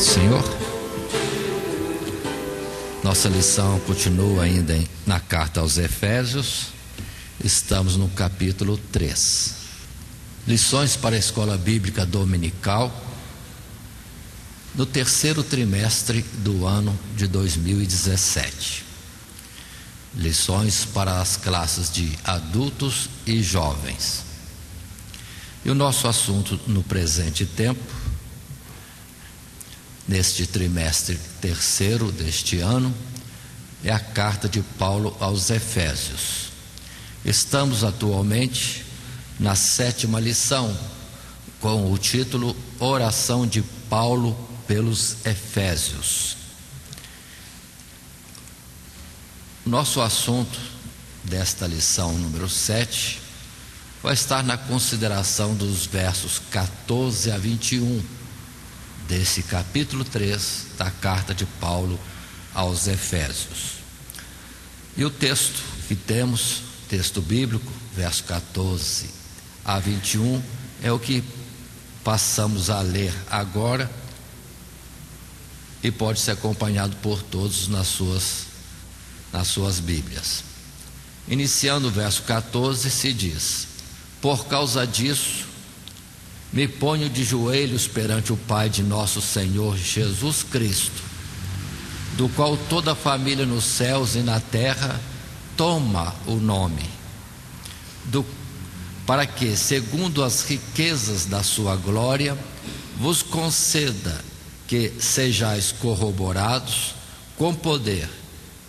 paz do Senhor. Nossa lição continua ainda na carta aos Efésios. Estamos no capítulo 3. Lições para a escola bíblica dominical no terceiro trimestre do ano de 2017. Lições para as classes de adultos e jovens. E o nosso assunto no presente tempo, neste trimestre terceiro deste ano, é a carta de Paulo aos Efésios. Estamos atualmente na 7ª lição, com o título Oração de Paulo pelos Efésios. Nosso assunto desta lição número 7 vai estar na consideração dos versos 14 a 21 desse capítulo 3 da carta de Paulo aos Efésios. E o texto que temos, texto bíblico, verso 14 a 21, é o que passamos a ler agora e pode ser acompanhado por todos nas suas Bíblias. Iniciando o verso 14, se diz: por causa disso, me ponho de joelhos perante o Pai de nosso Senhor Jesus Cristo, do qual toda a família nos céus e na terra toma o nome, para que, segundo as riquezas da sua glória, vos conceda que sejais corroborados com poder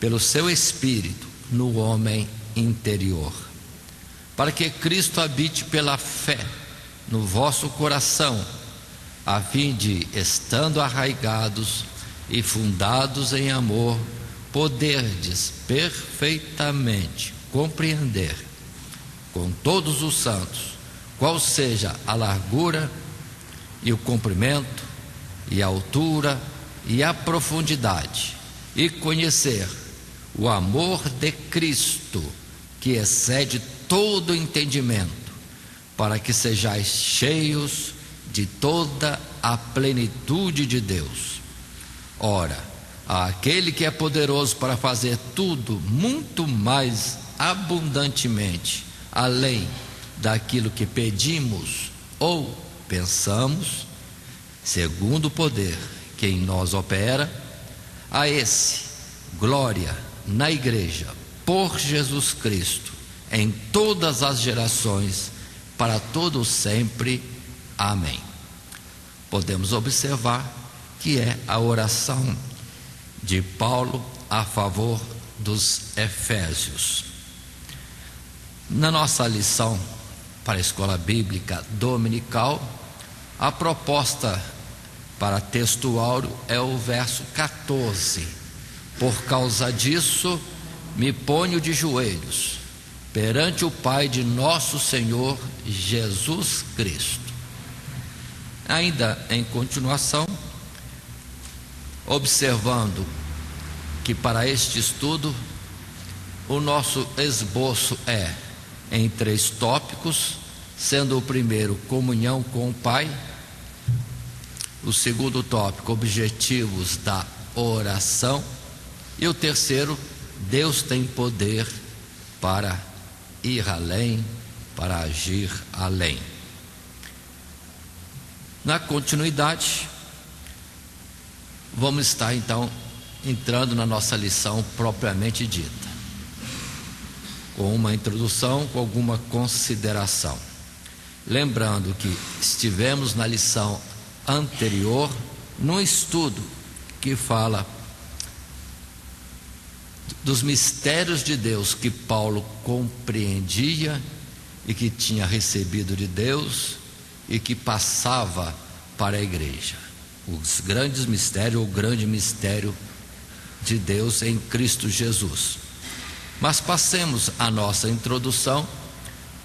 pelo seu Espírito no homem interior, para que Cristo habite pela fé no vosso coração, a fim de, estando arraigados e fundados em amor, poderdes perfeitamente compreender com todos os santos qual seja a largura e o comprimento e a altura e a profundidade, e conhecer o amor de Cristo, que excede todo entendimento, para que sejais cheios de toda a plenitude de Deus. Ora, aquele que é poderoso para fazer tudo muito mais abundantemente, além daquilo que pedimos ou pensamos, segundo o poder que em nós opera, a esse glória na igreja por Jesus Cristo em todas as gerações, para todo sempre. Amém. Podemos observar que é a oração de Paulo a favor dos Efésios. Na nossa lição para a escola bíblica dominical, a proposta para texto áureo é o verso 14. Por causa disso, me ponho de joelhos perante o Pai de nosso Senhor Jesus Cristo. Ainda em continuação, observando que para este estudo o nosso esboço é em 3 tópicos, sendo o primeiro comunhão com o Pai, o segundo tópico objetivos da oração, e o terceiro, Deus tem poder para ir além, para agir além. Na continuidade, vamos estar então entrando na nossa lição propriamente dita, com uma introdução, com alguma consideração. Lembrando que estivemos na lição anterior num estudo que fala dos mistérios de Deus que Paulo compreendia e que tinha recebido de Deus e que passava para a igreja. Os grandes mistérios, o grande mistério de Deus em Cristo Jesus. Mas passemos a nossa introdução,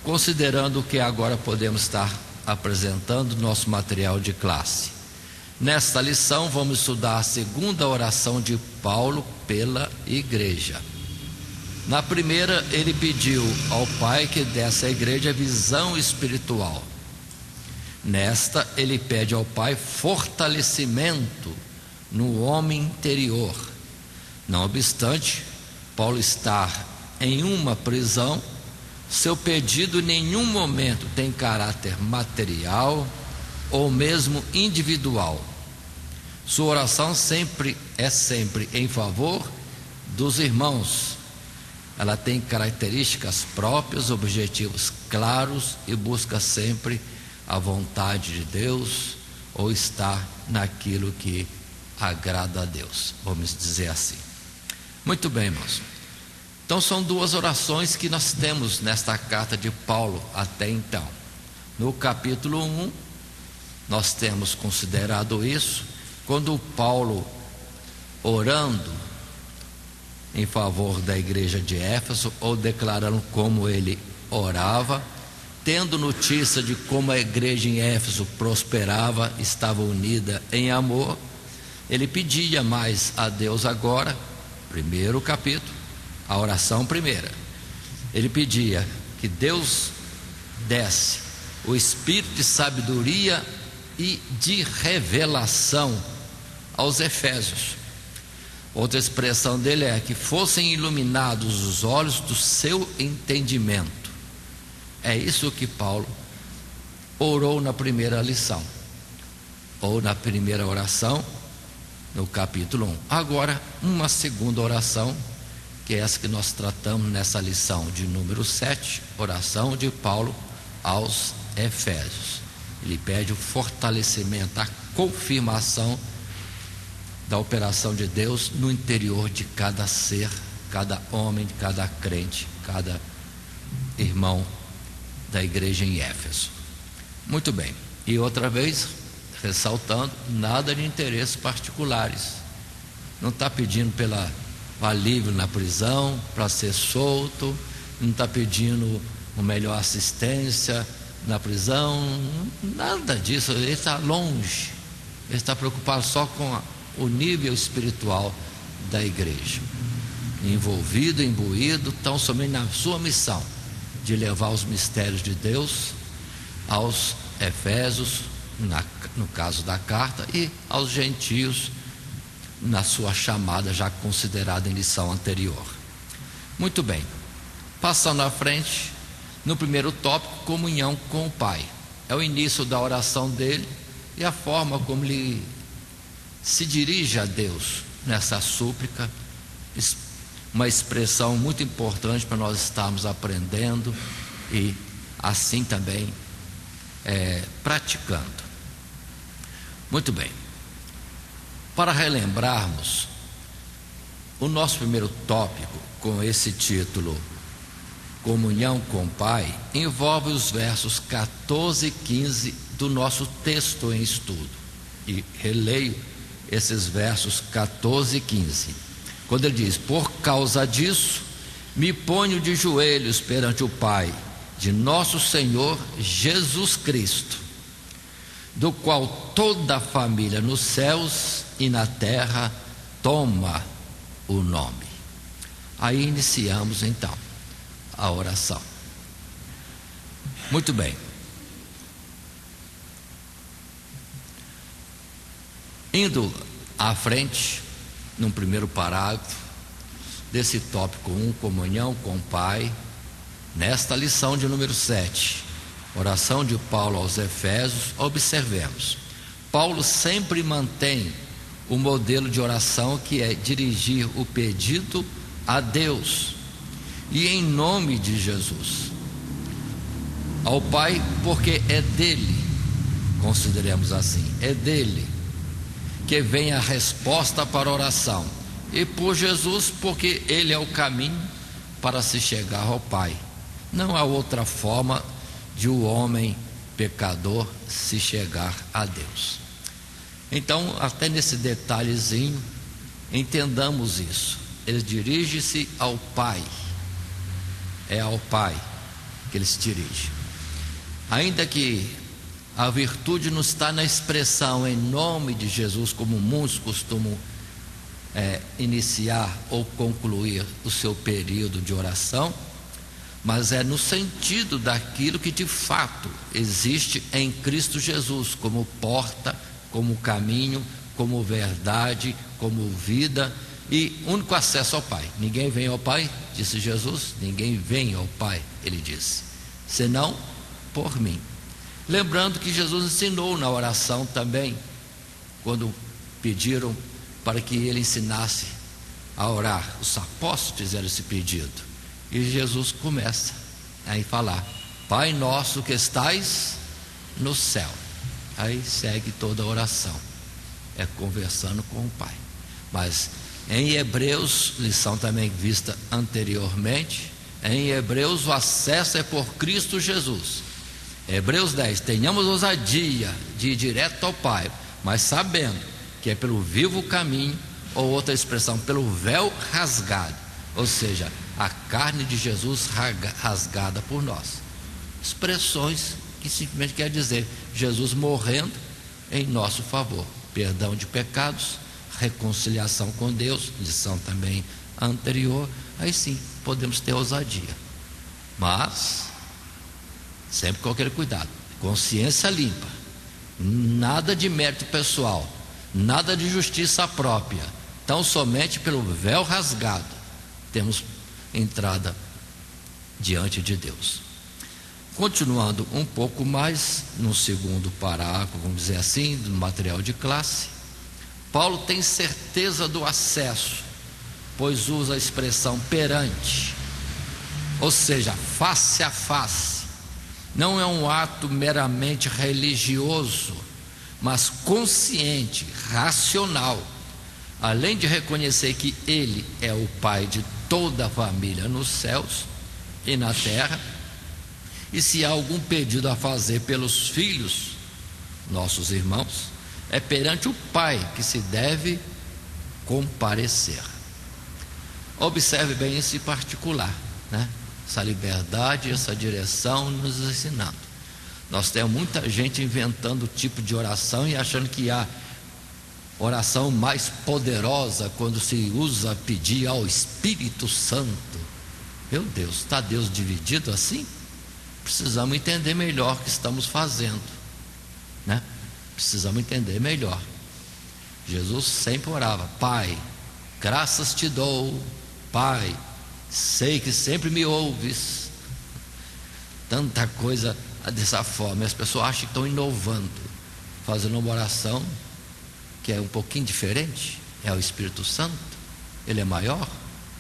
considerando que agora podemos estar apresentando nosso material de classe. Nesta lição vamos estudar a segunda oração de Paulo pela igreja. Na primeira, ele pediu ao Pai que desse à igreja visão espiritual. Nesta, ele pede ao Pai fortalecimento no homem interior. Não obstante, Paulo estar em uma prisão, seu pedido em nenhum momento tem caráter material ou mesmo individual. Sua oração é sempre em favor dos irmãos. Ela tem características próprias, objetivos claros e busca sempre a vontade de Deus ou estar naquilo que agrada a Deus, vamos dizer assim. Muito bem, irmãos. Então são duas orações que nós temos nesta carta de Paulo até então. No capítulo 1, nós temos considerado isso, quando Paulo, orando em favor da igreja de Éfeso, ou declarando como ele orava, tendo notícia de como a igreja em Éfeso prosperava, estava unida em amor, ele pedia mais a Deus agora, primeiro capítulo, a oração primeira, ele pedia que Deus desse o espírito de sabedoria e de revelação aos Efésios. Outra expressão dele é que fossem iluminados os olhos do seu entendimento. É isso que Paulo orou na primeira lição, ou na primeira oração, no capítulo 1. Agora, uma segunda oração, que é essa que nós tratamos nessa lição de número 7, oração de Paulo aos Efésios. Ele pede o fortalecimento, a confirmação da operação de Deus no interior de cada ser, cada homem, cada crente, cada irmão da igreja em Éfeso. Muito bem, e outra vez ressaltando, nada de interesses particulares. Não está pedindo pelo alívio na prisão, para ser solto, não está pedindo uma melhor assistência na prisão, nada disso. Ele está longe, ele está preocupado só com o nível espiritual da igreja, envolvido, imbuído tão somente na sua missão de levar os mistérios de Deus aos Efésios, no caso da carta, e aos gentios na sua chamada já considerada em lição anterior. Muito bem, passando à frente, no primeiro tópico, comunhão com o Pai. É o início da oração dele e a forma como ele se dirige a Deus nessa súplica, uma expressão muito importante para nós estarmos aprendendo e assim também praticando. Muito bem, para relembrarmos, o nosso primeiro tópico com esse título, comunhão com o Pai, envolve os versos 14 e 15 do nosso texto em estudo, e releio esses versos 14 e 15, quando ele diz: por causa disso me ponho de joelhos perante o Pai de nosso Senhor Jesus Cristo, do qual toda a família nos céus e na terra toma o nome. Aí iniciamos então a oração. Muito bem. Indo à frente, num primeiro parágrafo desse tópico 1, comunhão com o Pai, nesta lição de número 7, oração de Paulo aos Efésios, observemos, Paulo sempre mantém o modelo de oração que é dirigir o pedido a Deus e em nome de Jesus ao Pai, porque é dele, consideremos assim, é dele que vem a resposta para a oração, e por Jesus, porque ele é o caminho para se chegar ao Pai. Não há outra forma de o homem pecador se chegar a Deus. Então, até nesse detalhezinho, entendamos isso. Ele dirige-se ao Pai, é ao Pai que ele se dirige. Ainda que a virtude não está na expressão em nome de Jesus, como muitos costumam iniciar ou concluir o seu período de oração, mas é no sentido daquilo que de fato existe em Cristo Jesus, como porta, como caminho, como verdade, como vida e único acesso ao Pai. Ninguém vem ao Pai, disse Jesus, ninguém vem ao Pai, ele disse, senão por mim. Lembrando que Jesus ensinou na oração também, quando pediram para que ele ensinasse a orar, os apóstolos fizeram esse pedido, e Jesus começa a falar: Pai nosso que estais no céu. Aí segue toda a oração, é conversando com o Pai. Mas em Hebreus, lição também vista anteriormente, em Hebreus o acesso é por Cristo Jesus. Hebreus 10, tenhamos ousadia de ir direto ao Pai, mas sabendo que é pelo vivo caminho, ou outra expressão, pelo véu rasgado, ou seja, a carne de Jesus rasgada por nós. Expressões que simplesmente quer dizer Jesus morrendo em nosso favor, perdão de pecados, reconciliação com Deus, lição também anterior. Aí sim podemos ter ousadia, mas sempre com aquele cuidado, consciência limpa, nada de mérito pessoal, nada de justiça própria, tão somente pelo véu rasgado temos entrada diante de Deus. Continuando um pouco mais no segundo parágrafo, vamos dizer assim, do material de classe, Paulo tem certeza do acesso, pois usa a expressão perante, ou seja, face a face. Não é um ato meramente religioso, mas consciente, racional. Além de reconhecer que ele é o pai de toda a família nos céus e na terra, e se há algum pedido a fazer pelos filhos, nossos irmãos, é perante o Pai que se deve comparecer. Observe bem esse particular, né? Essa liberdade, essa direção nos ensinando. Nós temos muita gente inventando tipo de oração e achando que há oração mais poderosa quando se usa pedir ao Espírito Santo. Meu Deus, está Deus dividido assim? Precisamos entender melhor o que estamos fazendo, né? Precisamos entender melhor. Jesus sempre orava: Pai, graças te dou, Pai, sei que sempre me ouves. Tanta coisa dessa forma, e as pessoas acham que estão inovando, fazendo uma oração que é um pouquinho diferente. É o Espírito Santo, ele é maior.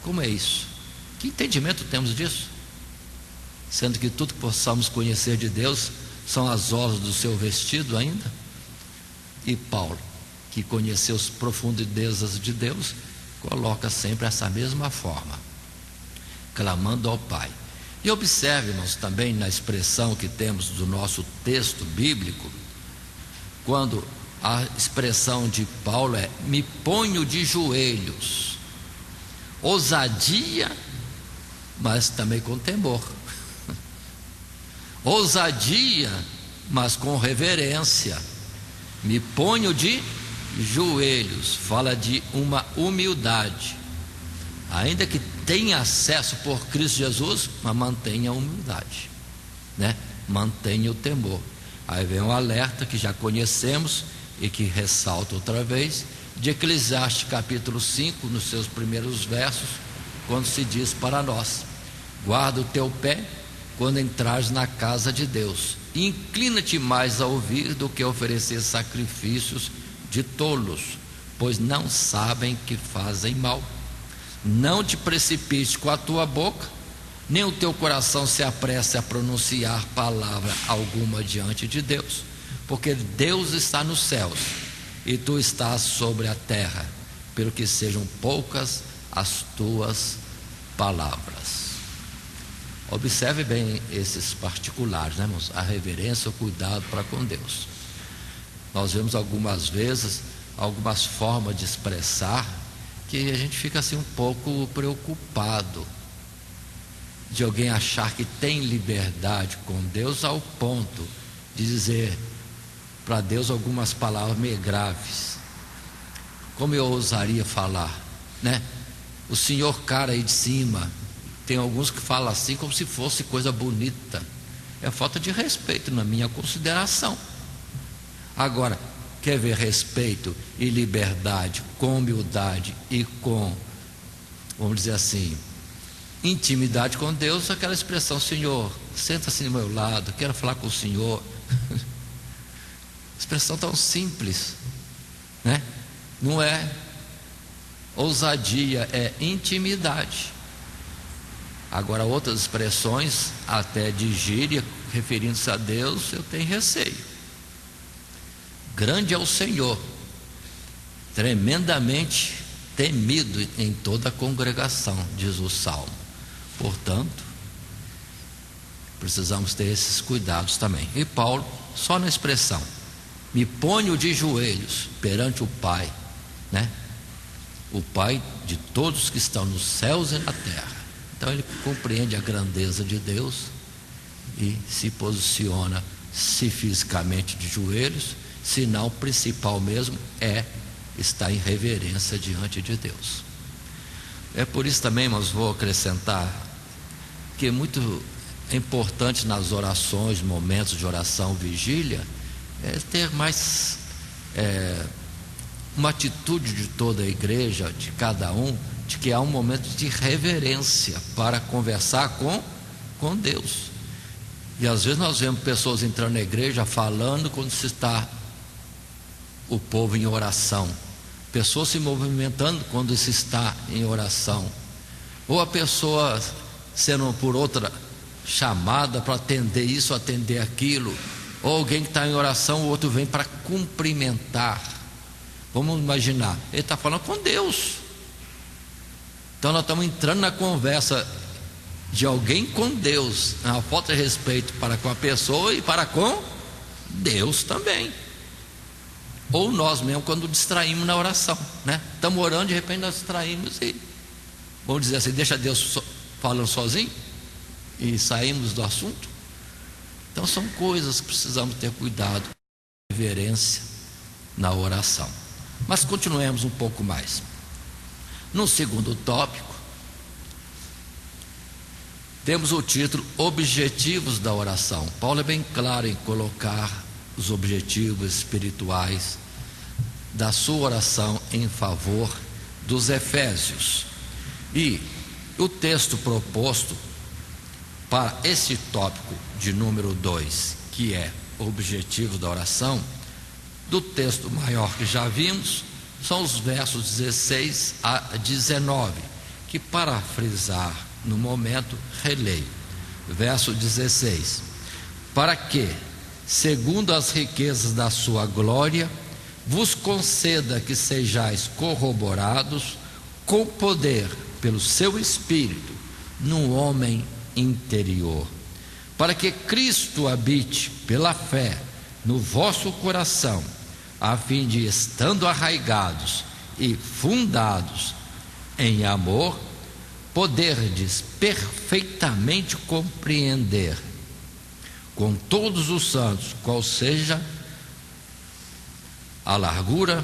Como é isso? Que entendimento temos disso? Sendo que tudo que possamos conhecer de Deus são as orlas do seu vestido ainda. E Paulo, que conheceu as profundezas de Deus, coloca sempre essa mesma forma, clamando ao Pai. E observe, irmãos, também na expressão que temos do nosso texto bíblico, quando a expressão de Paulo é: me ponho de joelhos, ousadia, mas também com temor. Ousadia, mas com reverência. Me ponho de joelhos, fala de uma humildade, ainda que tenha acesso por Cristo Jesus, mas mantenha a humildade, né? Mantenha o temor. Aí vem um alerta que já conhecemos e que ressalta outra vez, de Eclesiastes capítulo 5, nos seus primeiros versos, quando se diz para nós: guarda o teu pé quando entrares na casa de Deus, inclina-te mais a ouvir do que a oferecer sacrifícios de tolos, pois não sabem que fazem mal. Não te precipites com a tua boca, nem o teu coração se apresse a pronunciar palavra alguma diante de Deus, porque Deus está nos céus e tu estás sobre a terra, pelo que sejam poucas as tuas palavras. Observe bem esses particulares, né, irmãos? A reverência, o cuidado para com Deus. Nós vemos algumas vezes algumas formas de expressar que a gente fica assim um pouco preocupado, de alguém achar que tem liberdade com Deus ao ponto de dizer para Deus algumas palavras meio graves. Como eu ousaria falar, né? O Senhor cara aí de cima. Tem alguns que falam assim como se fosse coisa bonita. É falta de respeito na minha consideração. Agora, quer ver respeito e liberdade com humildade e com, vamos dizer assim, intimidade com Deus, aquela expressão: Senhor, senta-se do meu lado, quero falar com o Senhor. Expressão tão simples, né? Não é ousadia, é intimidade. Agora, outras expressões, até de gíria, referindo-se a Deus, eu tenho receio. Grande é o Senhor, tremendamente temido em toda a congregação, diz o Salmo. Portanto, precisamos ter esses cuidados também. E Paulo, só na expressão: me ponho de joelhos perante o Pai, né? O Pai de todos que estão nos céus e na terra. Então ele compreende a grandeza de Deus e se posiciona, se fisicamente de joelhos, senão o principal mesmo é estar em reverência diante de Deus. É por isso também, irmãos, vou acrescentar que é muito importante nas orações, momentos de oração, vigília, ter mais uma atitude de toda a igreja, de cada um, de que há um momento de reverência para conversar com Deus. E às vezes nós vemos pessoas entrando na igreja falando quando se está o povo em oração, pessoas se movimentando quando se está em oração, ou a pessoa sendo por outra chamada para atender isso, atender aquilo, ou alguém que está em oração, o outro vem para cumprimentar. Vamos imaginar, ele está falando com Deus. Então nós estamos entrando na conversa de alguém com Deus, uma falta de respeito para com a pessoa e para com Deus também. Ou nós mesmo, quando distraímos na oração, né? Estamos orando, de repente nós distraímos e, vamos dizer assim, deixa Deus falando sozinho e saímos do assunto. Então são coisas que precisamos ter cuidado, reverência na oração. Mas continuemos um pouco mais. No segundo tópico, temos o título Objetivos da oração. Paulo é bem claro em colocar os objetivos espirituais da sua oração em favor dos Efésios. E o texto proposto para esse tópico de número 2, que é o objetivo da oração, do texto maior que já vimos, são os versos 16 a 19, que, para frisar no momento, releio. Verso 16: para que, segundo as riquezas da sua glória, vos conceda que sejais corroborados com poder pelo seu Espírito no homem interior, para que Cristo habite pela fé no vosso coração, a fim de, estando arraigados e fundados em amor, poderdes perfeitamente compreender com todos os santos qual seja a largura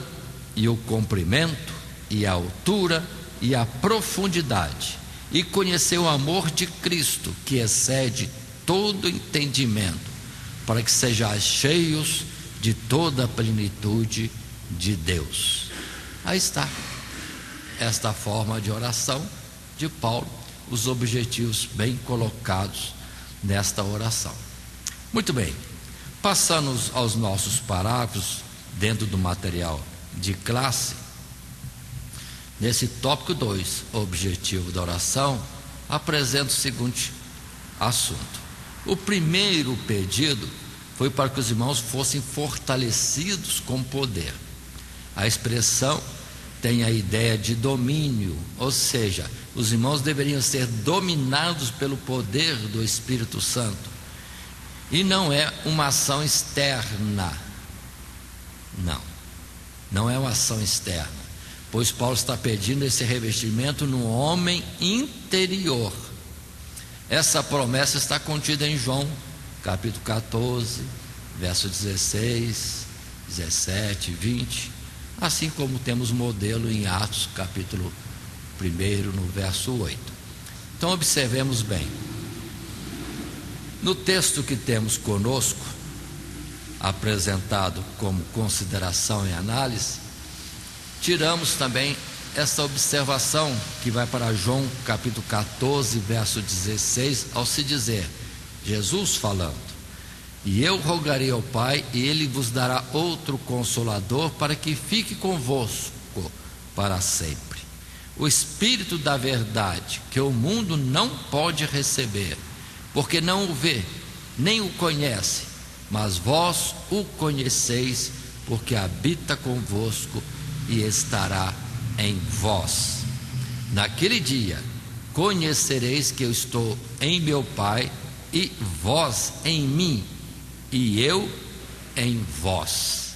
e o comprimento e a altura e a profundidade, e conhecer o amor de Cristo, que excede todo entendimento, para que sejais cheios de toda a plenitude de Deus. Aí está esta forma de oração de Paulo, os objetivos bem colocados nesta oração. Muito bem, passando aos nossos parágrafos dentro do material de classe, nesse tópico 2, objetivo da oração, apresento o seguinte assunto. O primeiro pedido foi para que os irmãos fossem fortalecidos com poder. A expressão tem a ideia de domínio, ou seja, os irmãos deveriam ser dominados pelo poder do Espírito Santo. E não é uma ação externa. Não é uma ação externa, pois Paulo está pedindo esse revestimento no homem interior. Essa promessa está contida em João capítulo 14, verso 16, 17, 20, assim como temos modelo em Atos capítulo 1, no verso 8. Então observemos bem. No texto que temos conosco, apresentado como consideração e análise, tiramos também essa observação que vai para João capítulo 14, verso 16, ao se dizer, Jesus falando: e eu rogarei ao Pai, e Ele vos dará outro Consolador, para que fique convosco para sempre. O Espírito da verdade, que o mundo não pode receber, porque não o vê, nem o conhece, mas vós o conheceis, porque habita convosco e estará em vós. Naquele dia conhecereis que eu estou em meu Pai, e vós em mim, e eu em vós.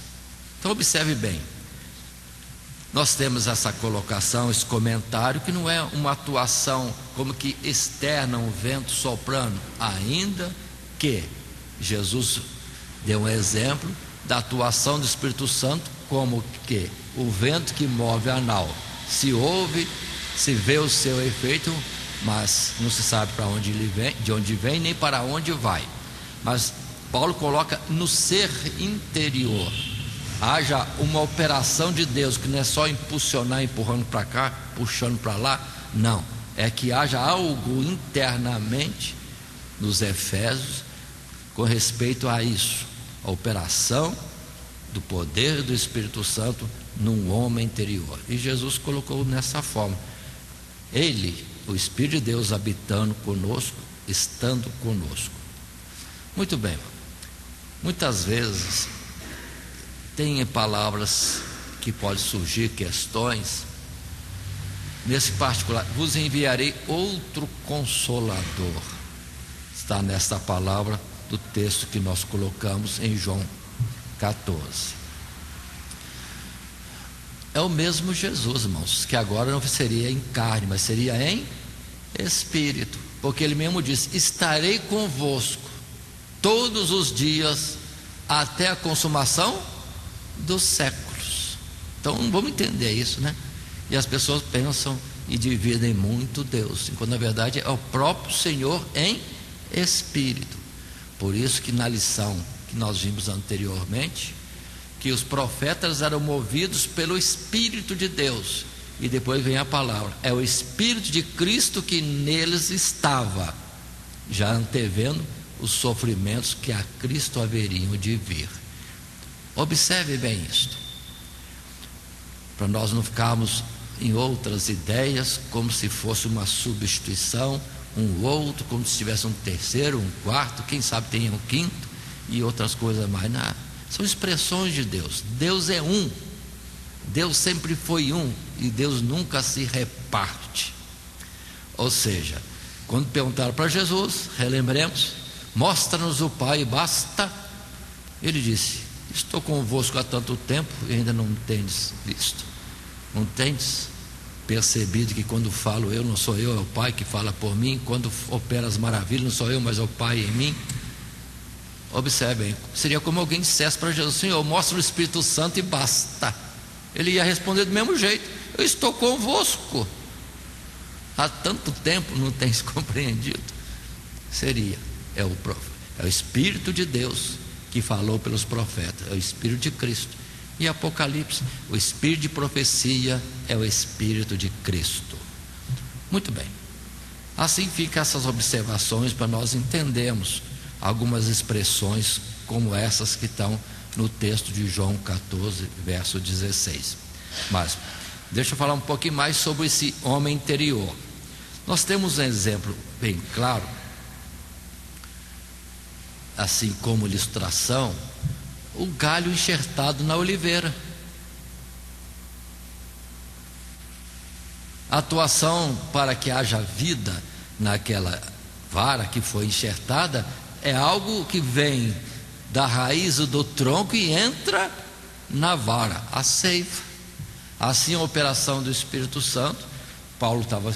Então observe bem, nós temos essa colocação, esse comentário, que não é uma atuação como que externa, um vento soprando, ainda que Jesus deu um exemplo da atuação do Espírito Santo, como que o vento que move a nau, se ouve, se vê o seu efeito, mas não se sabe para onde ele vem, de onde vem, nem para onde vai. Mas Paulo coloca no ser interior, haja uma operação de Deus, que não é só impulsionar, empurrando para cá, puxando para lá, não, é que haja algo internamente nos Efésios com respeito a isso, a operação do poder do Espírito Santo num homem interior. E Jesus colocou nessa forma, Ele, o Espírito de Deus, habitando conosco, estando conosco. Muito bem, muitas vezes tem palavras que podem surgir, questões. Nesse particular, vos enviarei outro Consolador. Está nesta palavra do texto que nós colocamos em João 14. É o mesmo Jesus, irmãos, que agora não seria em carne, mas seria em espírito, porque ele mesmo disse: estarei convosco todos os dias até a consumação dos séculos. Então vamos entender isso, né? E as pessoas pensam e dividem muito Deus, enquanto na verdade é o próprio Senhor em espírito. Por isso que na lição que nós vimos anteriormente, que os profetas eram movidos pelo Espírito de Deus, e depois vem a palavra, é o Espírito de Cristo que neles estava, já antevendo os sofrimentos que a Cristo haveriam de vir. Observe bem isto, para nós não ficarmos em outras ideias, como se fosse uma substituição, um outro, como se tivesse um terceiro, um quarto, quem sabe tenha um quinto, e outras coisas mais. Não, são expressões de Deus. Deus é um, Deus sempre foi um, e Deus nunca se reparte. Ou seja, quando perguntaram para Jesus, relembremos, mostra-nos o Pai, basta. Ele disse: estou convosco há tanto tempo e ainda não tendes visto, não tendes percebido que quando falo eu, não sou eu, é o Pai que fala por mim, quando opera as maravilhas, não sou eu, mas é o Pai em mim. Observem, seria como alguém dissesse para Jesus: Senhor, mostra o Espírito Santo e basta. Ele ia responder do mesmo jeito: eu estou convosco há tanto tempo, não tens compreendido. É o Espírito de Deus que falou pelos profetas, é o Espírito de Cristo. E Apocalipse, o Espírito de profecia é o Espírito de Cristo. Muito bem, assim ficam essas observações para nós entendermos algumas expressões como essas que estão no texto de João 14, verso 16. Mas deixa eu falar um pouquinho mais sobre esse homem interior. Nós temos um exemplo bem claro, assim como ilustração, o galho enxertado na oliveira. A atuação para que haja vida naquela vara que foi enxertada é algo que vem da raiz do tronco e entra na vara, a seiva. Assim, a operação do Espírito Santo, Paulo estava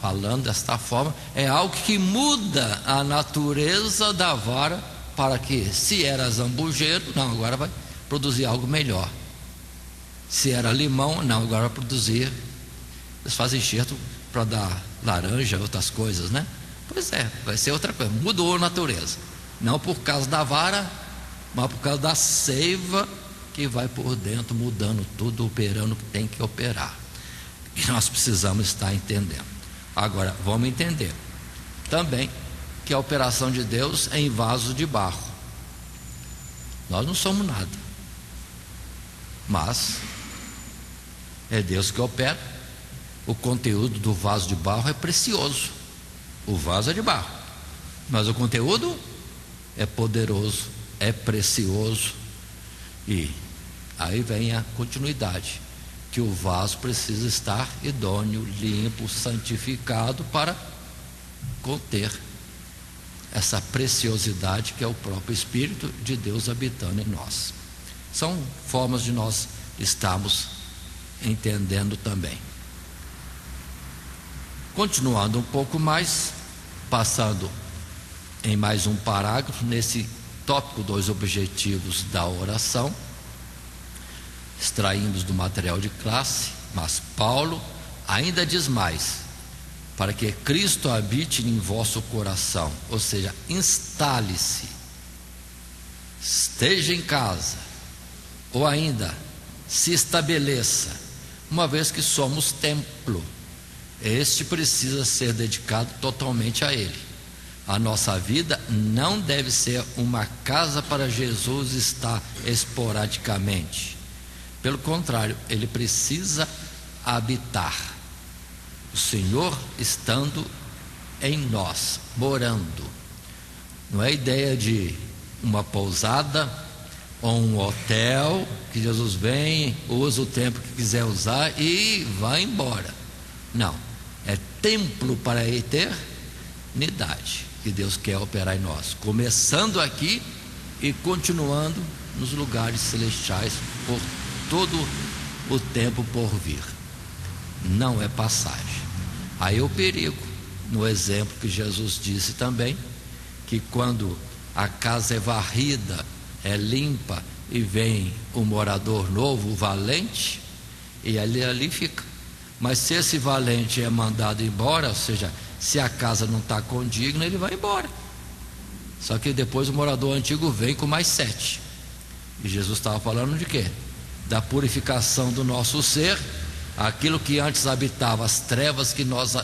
falando desta forma, é algo que muda a natureza da vara, para que, se era zambujeiro, não, agora vai produzir algo melhor. Se era limão, não, agora vai produzir. Eles fazem enxerto para dar laranja, outras coisas, né? Pois é, vai ser outra coisa, mudou a natureza. Não por causa da vara, mas por causa da seiva que vai por dentro, mudando tudo, operando o que tem que operar. E nós precisamos estar entendendo. Agora, vamos entender também que a operação de Deus é em vaso de barro. Nós não somos nada, mas é Deus que opera. O conteúdo do vaso de barro é precioso. O vaso é de barro, mas o conteúdo é poderoso, é precioso. E aí vem a continuidade, que o vaso precisa estar idôneo, limpo, santificado para conter essa preciosidade que é o próprio Espírito de Deus habitando em nós. São formas de nós estarmos entendendo também. Continuando um pouco mais, passando em mais um parágrafo, nesse tópico dos objetivos da oração, extraímos do material de classe, mas Paulo ainda diz mais: para que Cristo habite em vosso coração, ou seja, instale-se, esteja em casa, ou ainda se estabeleça, uma vez que somos templo. Este precisa ser dedicado totalmente a Ele. A nossa vida não deve ser uma casa para Jesus estar esporadicamente. Pelo contrário, Ele precisa habitar. O Senhor estando em nós, morando. Não é ideia de uma pousada ou um hotel que Jesus vem, usa o tempo que quiser usar e vai embora. Não, é templo para a eternidade que Deus quer operar em nós, começando aqui e continuando nos lugares celestiais por todo o tempo por vir. Não é passagem. Aí o perigo, no exemplo que Jesus disse também, que quando a casa é varrida, é limpa e vem o morador novo, o valente, e ali fica. Mas se esse valente é mandado embora, ou seja, se a casa não está condigna, ele vai embora. Só que depois o morador antigo vem com mais 7. E Jesus estava falando de quê? Da purificação do nosso ser. Aquilo que antes habitava, as trevas que nós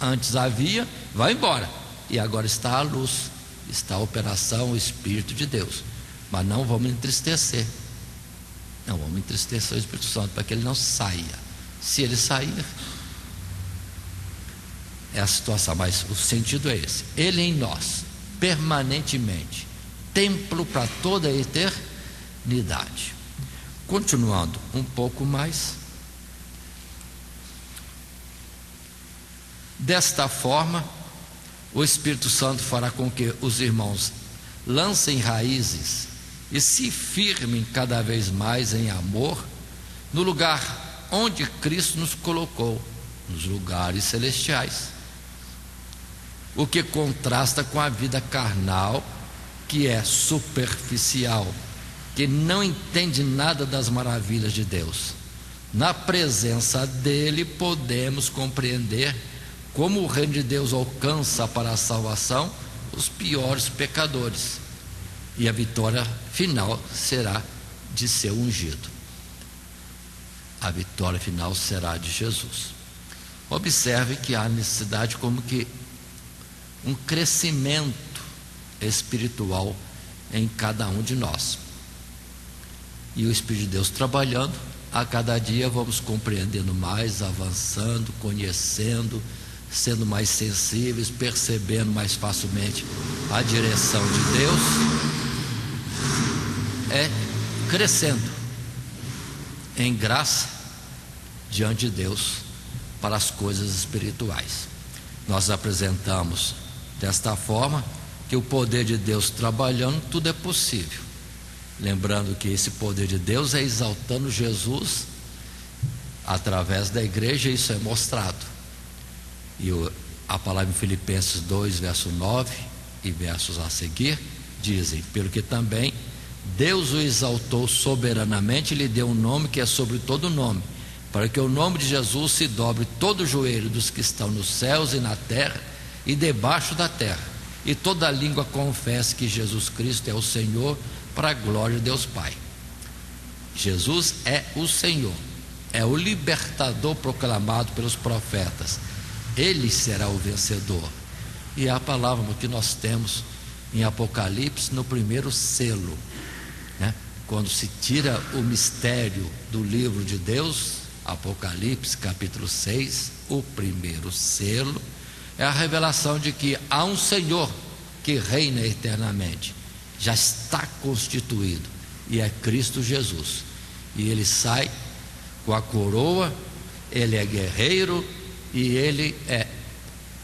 antes havia, vai embora. E agora está a luz, está a operação, o Espírito de Deus. Mas não vamos entristecer. Não vamos entristecer o Espírito Santo para que ele não saia. Se ele sair, é a situação, mas o sentido é esse: ele em nós, permanentemente, templo para toda a eternidade. Continuando um pouco mais, desta forma, o Espírito Santo fará com que os irmãos lancem raízes e se firmem cada vez mais em amor no lugar onde Cristo nos colocou, nos lugares celestiais. O que contrasta com a vida carnal, que é superficial, que não entende nada das maravilhas de Deus. Na presença dele podemos compreender como o reino de Deus alcança para a salvação os piores pecadores, e a vitória final será de ser ungido. A vitória final será de Jesus. Observe que há necessidade como que um crescimento espiritual em cada um de nós. E o Espírito de Deus trabalhando, a cada dia vamos compreendendo mais, avançando, conhecendo, sendo mais sensíveis, percebendo mais facilmente a direção de Deus, crescendo em graça diante de Deus para as coisas espirituais. Nós apresentamos desta forma que o poder de Deus trabalhando, tudo é possível. Lembrando que esse poder de Deus é exaltando Jesus através da igreja, e isso é mostrado. E a palavra em Filipenses 2, verso 9 e versos a seguir, dizem: pelo que também Deus o exaltou soberanamente e lhe deu um nome que é sobre todo nome, para que o nome de Jesus se dobre todo o joelho dos que estão nos céus e na terra e debaixo da terra, e toda língua confesse que Jesus Cristo é o Senhor, para a glória de Deus Pai. Jesus é o Senhor, é o libertador proclamado pelos profetas. Ele será o vencedor. E é a palavra que nós temos em Apocalipse, no primeiro selo, né? Quando se tira o mistério do livro de Deus, Apocalipse capítulo 6, o primeiro selo é a revelação de que há um Senhor que reina eternamente, já está constituído, e é Cristo Jesus. E ele sai com a coroa, ele é guerreiro, e ele é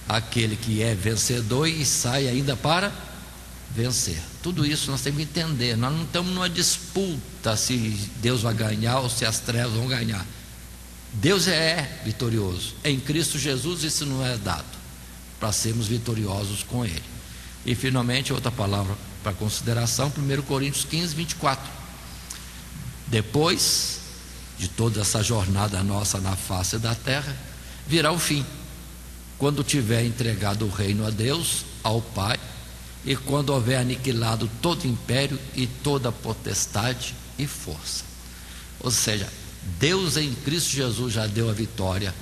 aquele que é vencedor e sai ainda para vencer. Tudo isso nós temos que entender. Nós não estamos numa disputa se Deus vai ganhar ou se as trevas vão ganhar. Deus é vitorioso. Em Cristo Jesus isso não é dado para sermos vitoriosos com Ele. E finalmente, outra palavra para consideração, 1 Coríntios 15, 24. Depois de toda essa jornada nossa na face da terra, virá o fim, quando tiver entregado o reino a Deus, ao Pai, e quando houver aniquilado todo império e toda potestade e força. Ou seja, Deus em Cristo Jesus já deu a vitória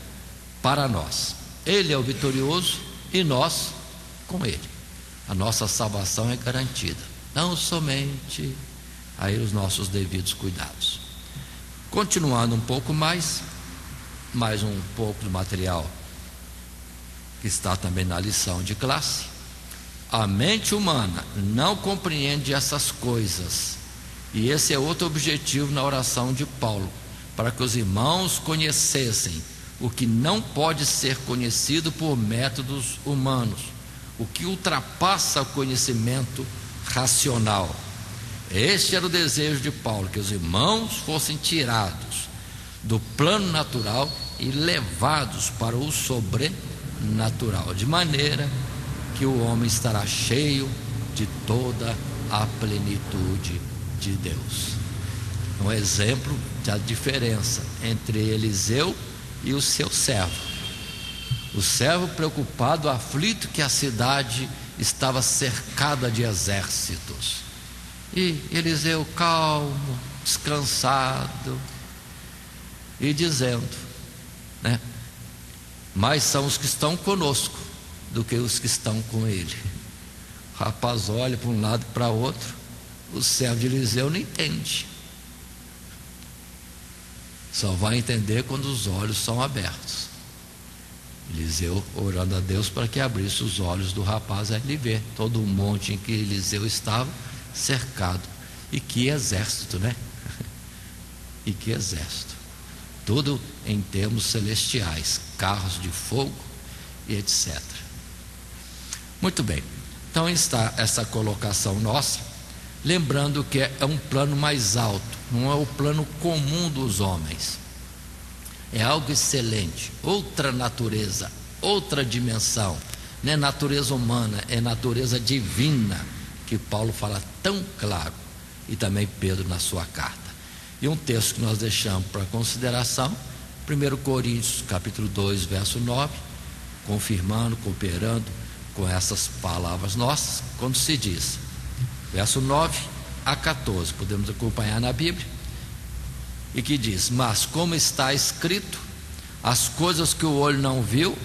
para nós. Ele é o vitorioso e nós com Ele. A nossa salvação é garantida, não somente aí os nossos devidos cuidados. Continuando um pouco mais um pouco do material que está também na lição de classe. A mente humana não compreende essas coisas, e esse é outro objetivo na oração de Paulo, para que os irmãos conhecessem o que não pode ser conhecido por métodos humanos, o que ultrapassa o conhecimento racional. Este era o desejo de Paulo, que os irmãos fossem tirados do plano natural e levados para o sobrenatural, de maneira que o homem estará cheio de toda a plenitude de Deus. Um exemplo da diferença entre Eliseu e o seu servo. O servo preocupado, aflito, que a cidade estava cercada de exércitos, e Eliseu calmo, descansado, e dizendo, né? Mais são os que estão conosco do que os que estão com ele. O rapaz olha para um lado e para outro. O servo de Eliseu não entende. Só vai entender quando os olhos são abertos. Eliseu orando a Deus para que abrisse os olhos do rapaz, a ele ver todo o monte em que Eliseu estava cercado. E que exército, né? E que exército. Tudo em termos celestiais, carros de fogo e etc. Muito bem, então está essa colocação nossa, lembrando que é um plano mais alto, não é o plano comum dos homens, é algo excelente, outra natureza, outra dimensão, não é natureza humana, é natureza divina, que Paulo fala tão claro, e também Pedro na sua carta. E um texto que nós deixamos para consideração, 1 Coríntios capítulo 2, verso 9, confirmando, cooperando com essas palavras nossas, quando se diz, verso 9 a 14, podemos acompanhar na Bíblia, e que diz: mas como está escrito, as coisas que o olho não viu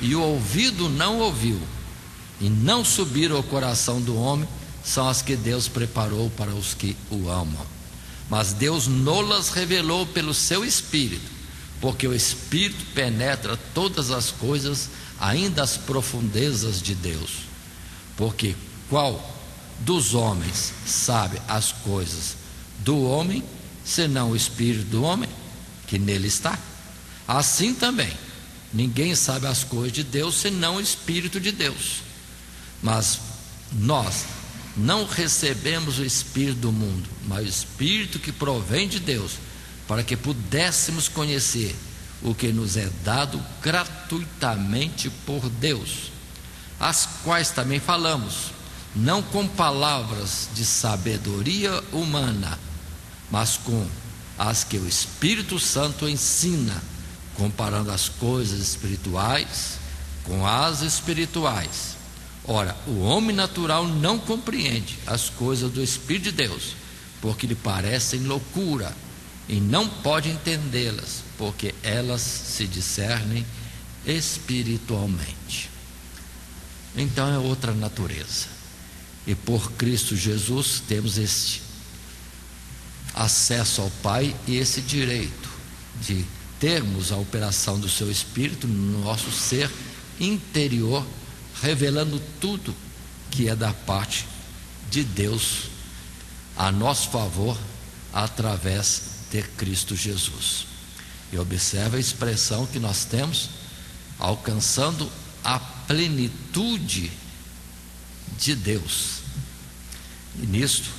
e o ouvido não ouviu e não subiram ao coração do homem, são as que Deus preparou para os que o amam. Mas Deus nolas revelou pelo seu Espírito, porque o Espírito penetra todas as coisas, ainda as profundezas de Deus. Porque qual dos homens sabe as coisas do homem, senão o Espírito do homem que nele está? Assim também, ninguém sabe as coisas de Deus, senão o Espírito de Deus. Mas nós não recebemos o Espírito do mundo, mas o Espírito que provém de Deus, para que pudéssemos conhecer o que nos é dado gratuitamente por Deus, as quais também falamos, não com palavras de sabedoria humana, mas com as que o Espírito Santo ensina, comparando as coisas espirituais com as espirituais. Ora, o homem natural não compreende as coisas do Espírito de Deus, porque lhe parecem loucura, e não pode entendê-las, porque elas se discernem espiritualmente. Então é outra natureza. E por Cristo Jesus temos este acesso ao Pai e esse direito de termos a operação do seu Espírito no nosso ser interior, revelando tudo que é da parte de Deus a nosso favor através de Cristo Jesus. E observe a expressão que nós temos: alcançando a plenitude de Deus. E nisto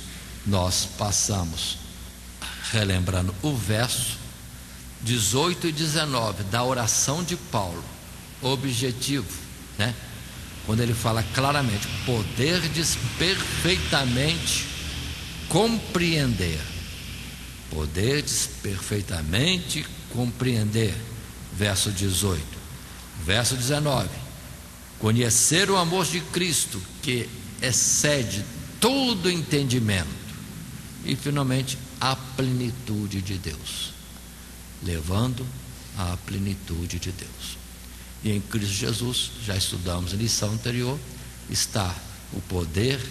nós passamos, relembrando o verso 18 e 19 da oração de Paulo, objetivo, né? Quando ele fala claramente: poderdes perfeitamente compreender. Poderdes perfeitamente compreender. Verso 18. Verso 19: conhecer o amor de Cristo, que excede todo entendimento. E finalmente, a plenitude de Deus, levando à plenitude de Deus. E em Cristo Jesus, já estudamos a lição anterior, está o poder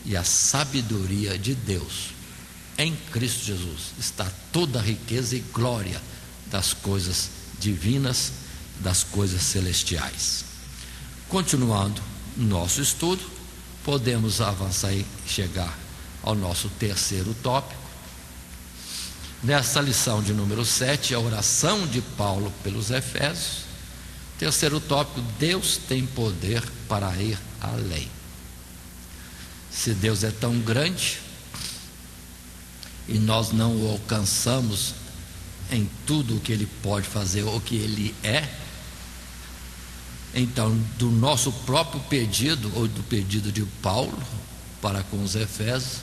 e a sabedoria de Deus. Em Cristo Jesus está toda a riqueza e glória das coisas divinas, das coisas celestiais. Continuando nosso estudo, podemos avançar e chegar ao nosso terceiro tópico. Nessa lição de número 7, a oração de Paulo pelos Efésios. Terceiro tópico: Deus tem poder para ir além. Se Deus é tão grande e nós não o alcançamos em tudo o que Ele pode fazer ou que Ele é, então do nosso próprio pedido, ou do pedido de Paulo para com os Efésios,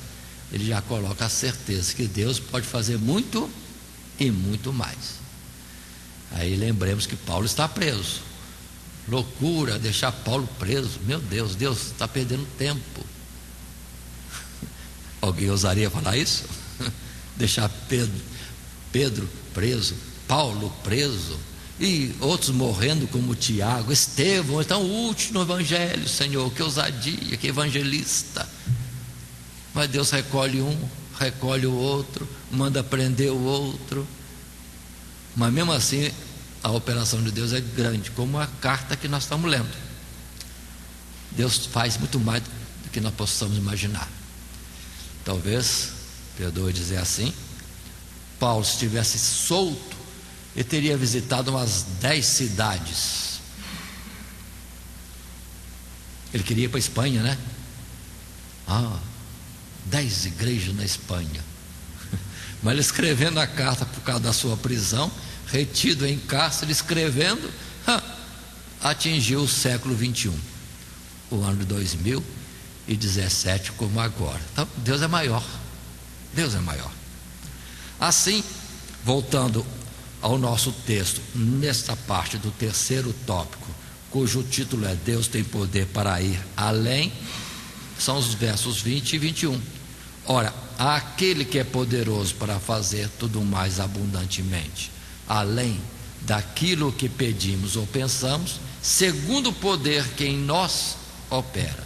ele já coloca a certeza que Deus pode fazer muito e muito mais. Aí lembremos que Paulo está preso. Loucura deixar Paulo preso. Meu Deus, Deus está perdendo tempo. Alguém ousaria falar isso? Deixar Pedro preso, Paulo preso, e outros morrendo como Tiago, Estevão, então o último evangelho, Senhor, que ousadia, que evangelista. Mas Deus recolhe um, recolhe o outro, manda prender o outro. Mas mesmo assim, a operação de Deus é grande, como a carta que nós estamos lendo. Deus faz muito mais do que nós possamos imaginar. Talvez, perdoe dizer assim, Paulo, se estivesse solto, ele teria visitado umas 10 cidades. Ele queria ir para a Espanha, né? 10 igrejas na Espanha. Mas ele escrevendo a carta por causa da sua prisão, retido em cárcere, escrevendo, atingiu o século 21, o ano de 2017, como agora. Então Deus é maior. Deus é maior. Assim, voltando ao nosso texto, nesta parte do terceiro tópico, cujo título é Deus tem poder para ir além, são os versos 20 e 21. Ora, aquele que é poderoso para fazer tudo mais abundantemente, além daquilo que pedimos ou pensamos, segundo o poder que em nós opera,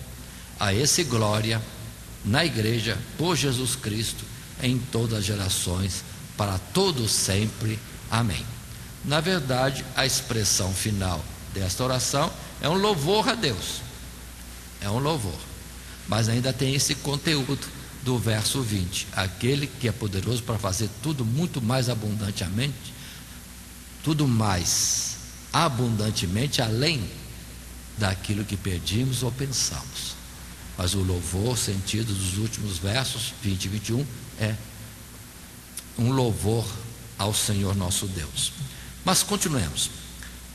a esse glória na igreja por Jesus Cristo em todas as gerações, para todos sempre. Amém. Na verdade, a expressão final desta oração é um louvor a Deus. É um louvor. Mas ainda tem esse conteúdo do verso 20: aquele que é poderoso para fazer tudo muito mais abundantemente, tudo mais abundantemente além daquilo que pedimos ou pensamos. Mas o louvor, sentido dos últimos versos 20 e 21, é um louvor ao Senhor nosso Deus. Mas continuemos.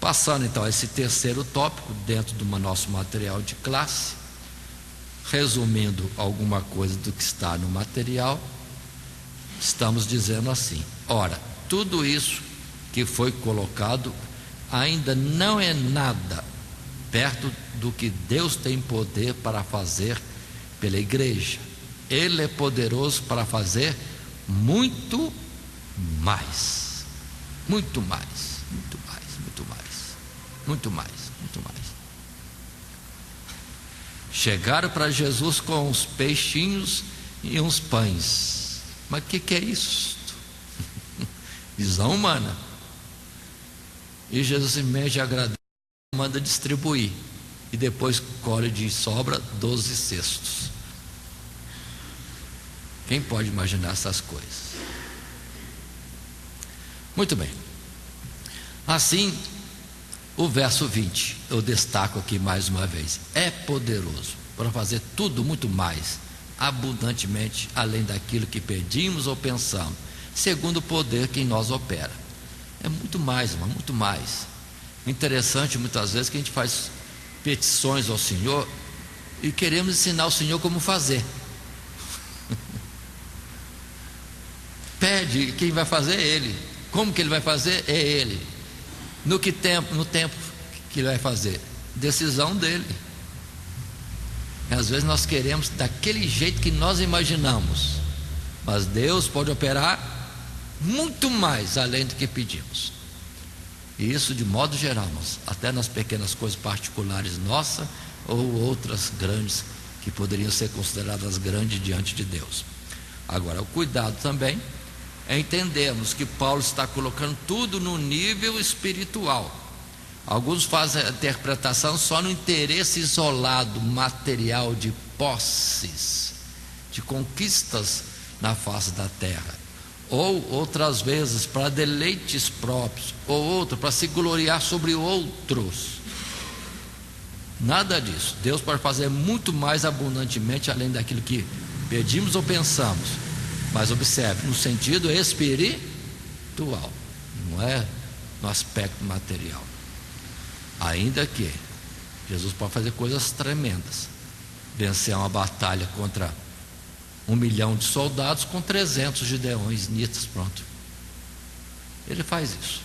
Passando então a esse terceiro tópico dentro do nosso material de classe, resumindo alguma coisa do que está no material, estamos dizendo assim: ora, tudo isso que foi colocado ainda não é nada perto do que Deus tem poder para fazer pela igreja. Ele é poderoso para fazer muito mais, muito mais, muito mais, muito mais, muito mais, muito mais. Chegaram para Jesus com uns peixinhos e uns pães. Mas o que é isso? Visão humana. E Jesus simplesmente agradece, manda distribuir, e depois colhe de sobra 12 cestos. Quem pode imaginar essas coisas? Muito bem. Assim, o verso 20, eu destaco aqui mais uma vez: é poderoso para fazer tudo muito mais, abundantemente, além daquilo que pedimos ou pensamos, segundo o poder que em nós opera. É muito mais, irmão, muito mais. Interessante muitas vezes que a gente faz petições ao Senhor e queremos ensinar o Senhor como fazer. Pede, quem vai fazer é Ele. Como que Ele vai fazer? É Ele. No tempo que Ele vai fazer? Decisão dEle. E às vezes nós queremos daquele jeito que nós imaginamos, mas Deus pode operar muito mais além do que pedimos. E isso de modo geral, até nas pequenas coisas particulares nossas ou outras grandes que poderiam ser consideradas grandes diante de Deus. Agora, o cuidado também é entendermos que Paulo está colocando tudo no nível espiritual. Alguns fazem a interpretação só no interesse isolado, material, de posses, de conquistas na face da terra, ou outras vezes para deleites próprios, ou outro para se gloriar sobre outros. Nada disso. Deus pode fazer muito mais abundantemente além daquilo que pedimos ou pensamos. Mas observe, no sentido espiritual, não é no aspecto material. Ainda que Jesus pode fazer coisas tremendas, vencer uma batalha contra 1 milhão de soldados com 300 gideões, nitas, pronto. Ele faz isso.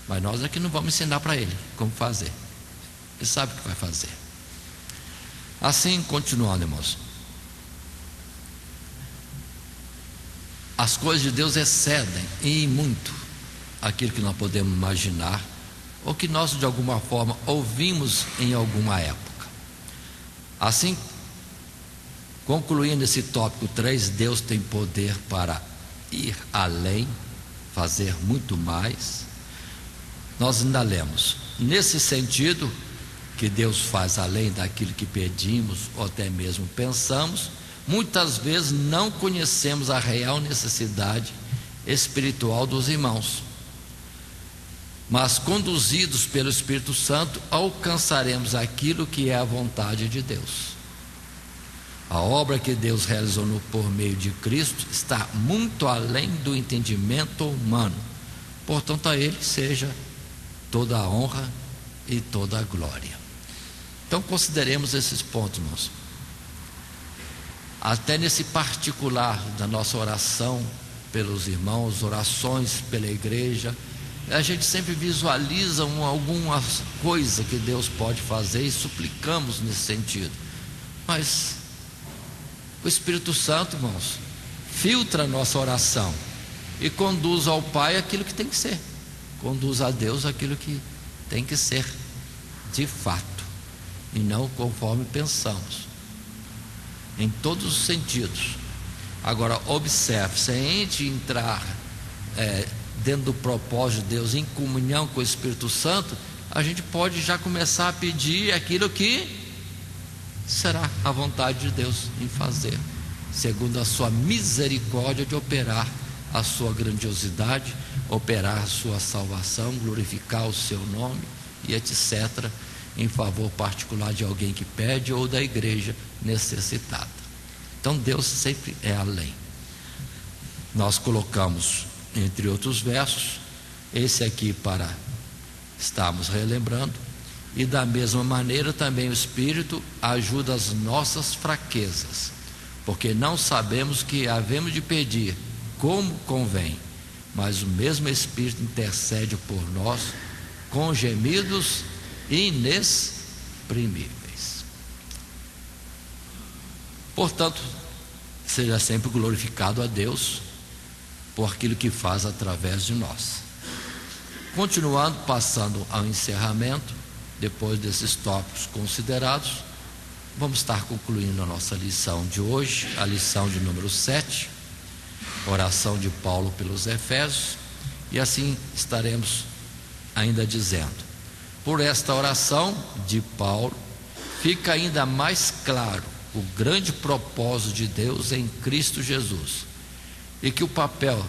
Mas nós aqui não vamos ensinar para ele como fazer. Ele sabe o que vai fazer. Assim, continuando, irmãos, as coisas de Deus excedem em muito aquilo que nós podemos imaginar, ou que nós de alguma forma ouvimos em alguma época. Assim, concluindo esse tópico 3, Deus tem poder para ir além, fazer muito mais. Nós ainda lemos, nesse sentido, que Deus faz além daquilo que pedimos ou até mesmo pensamos. Muitas vezes não conhecemos a real necessidade espiritual dos irmãos, mas conduzidos pelo Espírito Santo alcançaremos aquilo que é a vontade de Deus. A obra que Deus realizou por meio de Cristo está muito além do entendimento humano. Portanto, a Ele seja toda a honra e toda a glória. Então consideremos esses pontos, irmãos. Até nesse particular da nossa oração pelos irmãos, orações pela igreja, a gente sempre visualiza alguma coisa que Deus pode fazer e suplicamos nesse sentido. Mas o Espírito Santo, irmãos, filtra a nossa oração e conduz ao Pai aquilo que tem que ser, conduz a Deus aquilo que tem que ser de fato, e não conforme pensamos, em todos os sentidos. Agora observe, se a gente entrar dentro do propósito de Deus, em comunhão com o Espírito Santo, a gente pode já começar a pedir aquilo que será a vontade de Deus em fazer, segundo a sua misericórdia de operar a sua grandiosidade, operar a sua salvação, glorificar o seu nome e etc., em favor particular de alguém que pede ou da igreja necessitada. Então Deus sempre é além. Nós colocamos, entre outros versos, esse aqui para estarmos relembrando. E da mesma maneira também o Espírito ajuda as nossas fraquezas, porque não sabemos que havemos de pedir como convém, mas o mesmo Espírito intercede por nós com gemidos inexprimíveis. Portanto, seja sempre glorificado a Deus por aquilo que faz através de nós. Continuando, passando ao encerramento, depois desses tópicos considerados, vamos estar concluindo a nossa lição de hoje, a lição de número 7, oração de Paulo pelos Efésios, e assim estaremos ainda dizendo: por esta oração de Paulo, fica ainda mais claro o grande propósito de Deus em Cristo Jesus, e que o papel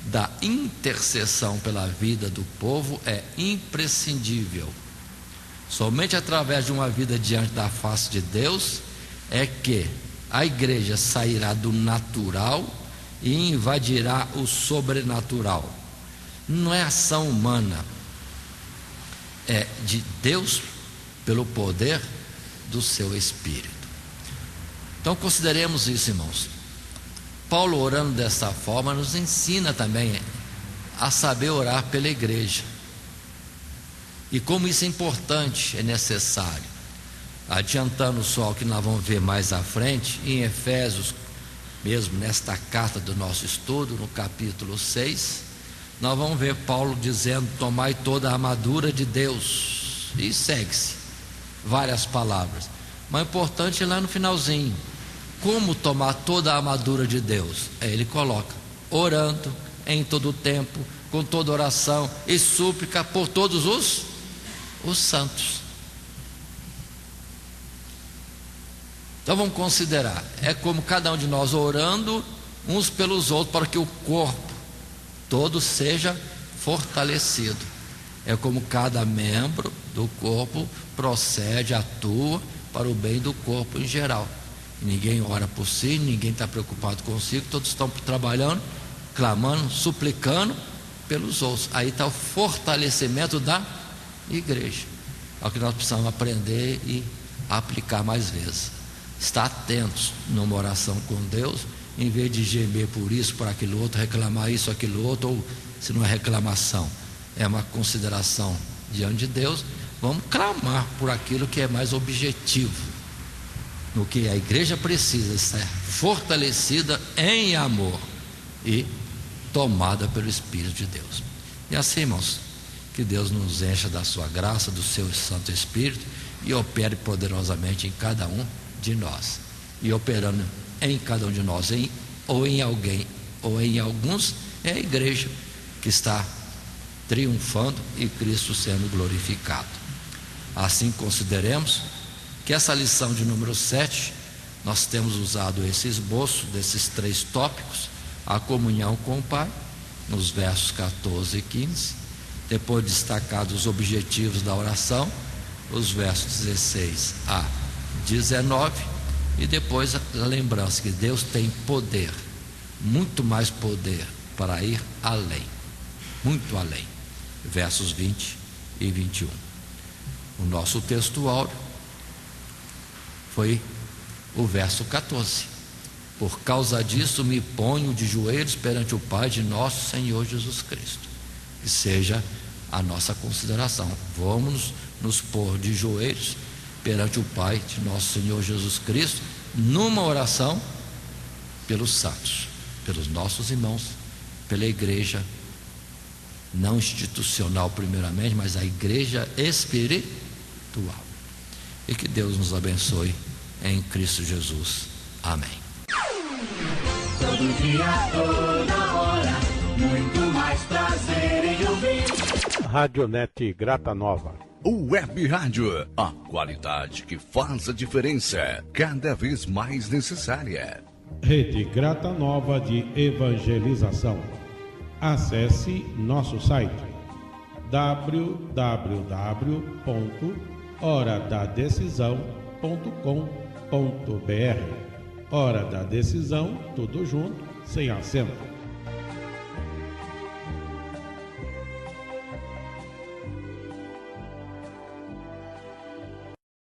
da intercessão pela vida do povo é imprescindível. Somente através de uma vida diante da face de Deus é que a igreja sairá do natural e invadirá o sobrenatural. Não é ação humana, é de Deus pelo poder do seu Espírito. Então consideremos isso, irmãos. Paulo, orando dessa forma, nos ensina também a saber orar pela igreja. E como isso é importante, é necessário. Adiantando só o que nós vamos ver mais à frente, em Efésios, mesmo nesta carta do nosso estudo, no capítulo 6, nós vamos ver Paulo dizendo: tomai toda a armadura de Deus. E segue-se várias palavras. Mas o importante é lá no finalzinho. Como tomar toda a armadura de Deus? Ele coloca: orando em todo o tempo, com toda oração e súplica por todos os santos. Então vamos considerar, é como cada um de nós orando uns pelos outros, para que o corpo todo seja fortalecido. É como cada membro do corpo procede, atua para o bem do corpo em geral. Ninguém ora por si, ninguém está preocupado consigo, todos estão trabalhando, clamando, suplicando pelos outros. Aí está o fortalecimento da igreja. É o que nós precisamos aprender e aplicar mais vezes. Estar atentos numa oração com Deus, em vez de gemer por isso, por aquilo outro, reclamar isso, aquilo outro, ou se não é reclamação, é uma consideração diante de Deus, vamos clamar por aquilo que é mais objetivo. No que a igreja precisa ser fortalecida em amor e tomada pelo Espírito de Deus. E assim, irmãos, que Deus nos encha da sua graça, do seu Santo Espírito, e opere poderosamente em cada um de nós. E operando em cada um de nós, ou em alguém, ou em alguns, é a igreja que está triunfando e Cristo sendo glorificado. Assim consideremos que essa lição de número 7, nós temos usado esse esboço desses 3 tópicos: a comunhão com o Pai, nos versos 14 e 15, depois destacados os objetivos da oração, os versos 16 a 19, e depois a lembrança que Deus tem poder, muito mais poder, para ir além, muito além, versos 20 e 21. O nosso texto áureo foi o verso 14: por causa disso me ponho de joelhos perante o Pai de nosso Senhor Jesus Cristo. Que seja a nossa consideração. Vamos nos pôr de joelhos perante o Pai de nosso Senhor Jesus Cristo, numa oração pelos santos, pelos nossos irmãos, pela igreja, não institucional primeiramente, mas a igreja espiritual. E que Deus nos abençoe em Cristo Jesus. Amém. Todo dia, toda hora, muito mais prazer em ouvir. Radionet Grata Nova. Web Rádio, a qualidade que faz a diferença, cada vez mais necessária. Rede Grata Nova de Evangelização. Acesse nosso site www.horadadecisão.com.br. Hora da Decisão, tudo junto, sem acento.